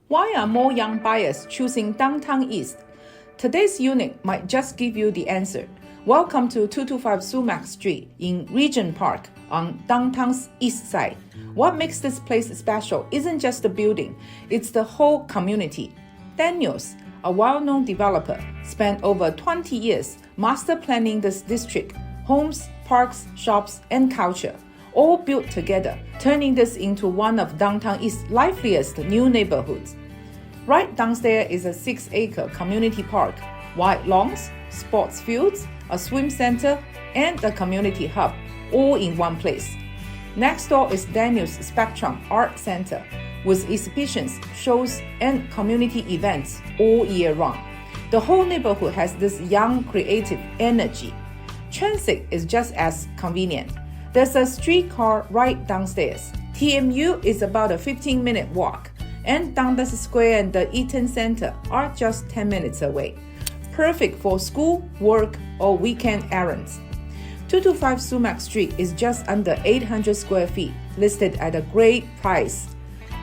Why are more young buyers choosing Downtown East? Today's unit might just give you the answer. Welcome to 225 Sumach Street in Regent Park on downtown's east side. What makes this place special isn't just the building, it's the whole community. Daniels, a well-known developer, spent over 20 years master planning this district, homes, parks, shops, and culture, all built together, turning this into one of Downtown East's liveliest new neighborhoods. Right downstairs is a 6-acre community park, wide lawns, sports fields, a swim center, and a community hub, all in one place. Next door is Daniels Spectrum Art Centre, with exhibitions, shows, and community events all year round. The whole neighborhood has this young, creative energy. Transit is just as convenient. There's a streetcar right downstairs. TMU is about a 15-minute walk, and Dundas Square and the Eaton Centre are just 10 minutes away. Perfect for school, work, or weekend errands. 225 Sumach Street is just under 800 square feet, listed at a great price.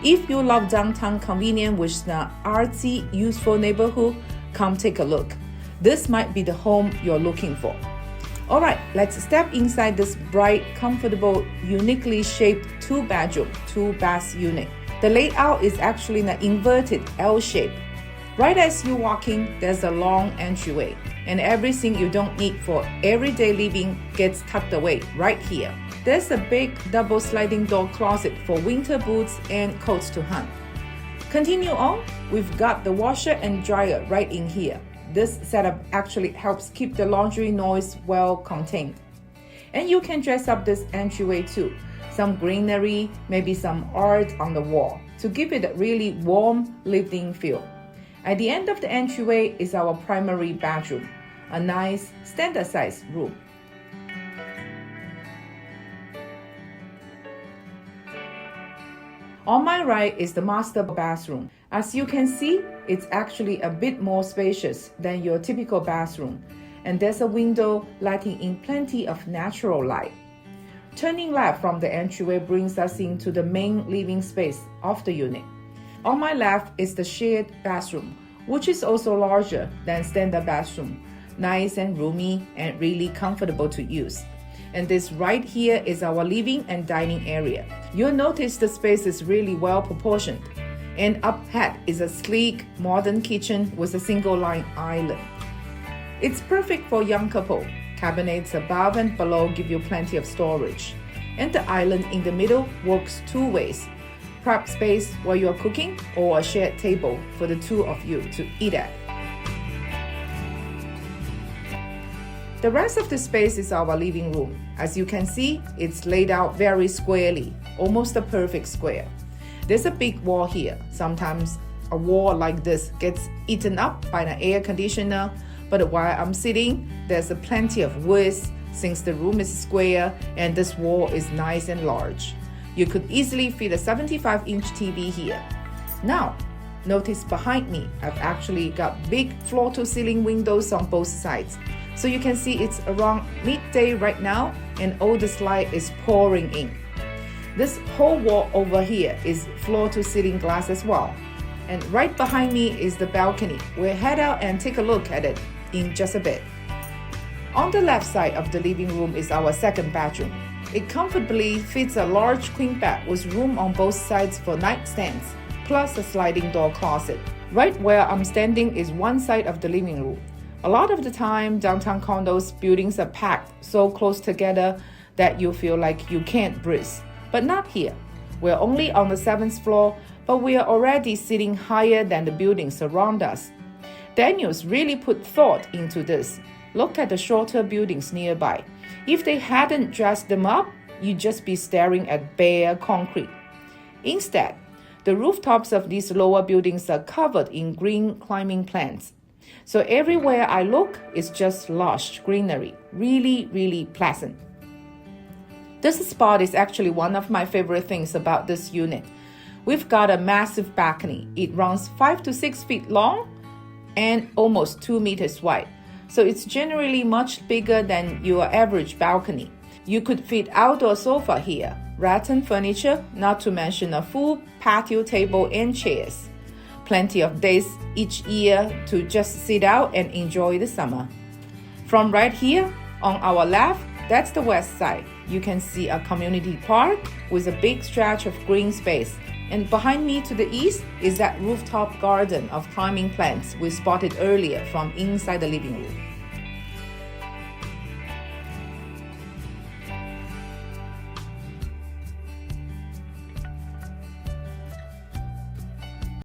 If you love downtown convenient with an artsy, useful neighborhood, come take a look. This might be the home you're looking for. Alright, let's step inside this bright, comfortable, uniquely shaped 2-bedroom, 2-bath unit. The layout is actually an inverted L shape. Right as you walk in, there's a long entryway, and everything you don't need for everyday living gets tucked away right here. There's a big double sliding door closet for winter boots and coats to hang. Continue on, we've got the washer and dryer right in here. This setup actually helps keep the laundry noise well contained. And you can dress up this entryway too. Some greenery, maybe some art on the wall to give it a really warm, lived-in feel. At the end of the entryway is our primary bedroom, a nice standard-sized room. On my right is the master bathroom. As you can see, it's actually a bit more spacious than your typical bathroom, and there's a window letting in plenty of natural light. Turning left from the entryway brings us into the main living space of the unit. On my left is the shared bathroom, which is also larger than standard bathroom, nice and roomy and really comfortable to use. And this right here is our living and dining area. You'll notice the space is really well proportioned. And up ahead is a sleek, modern kitchen with a single-line island. It's perfect for young couple. Cabinets above and below give you plenty of storage. And the island in the middle works two ways. Prep space while you're cooking, or a shared table for the two of you to eat at. The rest of the space is our living room. As you can see, it's laid out very squarely, almost a perfect square. There's a big wall here. Sometimes a wall like this gets eaten up by an air conditioner, but while I'm sitting, there's plenty of width since the room is square and this wall is nice and large. You could easily fit a 75-inch TV here. Now, notice behind me, I've actually got big floor-to-ceiling windows on both sides. So you can see it's around midday right now and all this light is pouring in. This whole wall over here is floor-to-ceiling glass as well. And right behind me is the balcony. We'll head out and take a look at it in just a bit. On the left side of the living room is our second bedroom. It comfortably fits a large queen bed with room on both sides for nightstands, plus a sliding door closet. Right where I'm standing is one side of the living room. A lot of the time, downtown condos buildings are packed so close together that you feel like you can't breathe. But not here. We're only on the 7th floor, but we are already sitting higher than the buildings around us. Daniels really put thought into this. Look at the shorter buildings nearby. If they hadn't dressed them up, you'd just be staring at bare concrete. Instead, the rooftops of these lower buildings are covered in green climbing plants. So everywhere I look, it's just lush greenery. Really, really pleasant. This spot is actually one of my favorite things about this unit. We've got a massive balcony. It runs 5 to 6 feet long and almost 2 meters wide. So it's generally much bigger than your average balcony. You could fit outdoor sofa here, rattan furniture, not to mention a full patio table and chairs. Plenty of days each year to just sit out and enjoy the summer. From right here on our left, that's the west side. You can see a community park with a big stretch of green space. And behind me to the east is that rooftop garden of climbing plants we spotted earlier from inside the living room.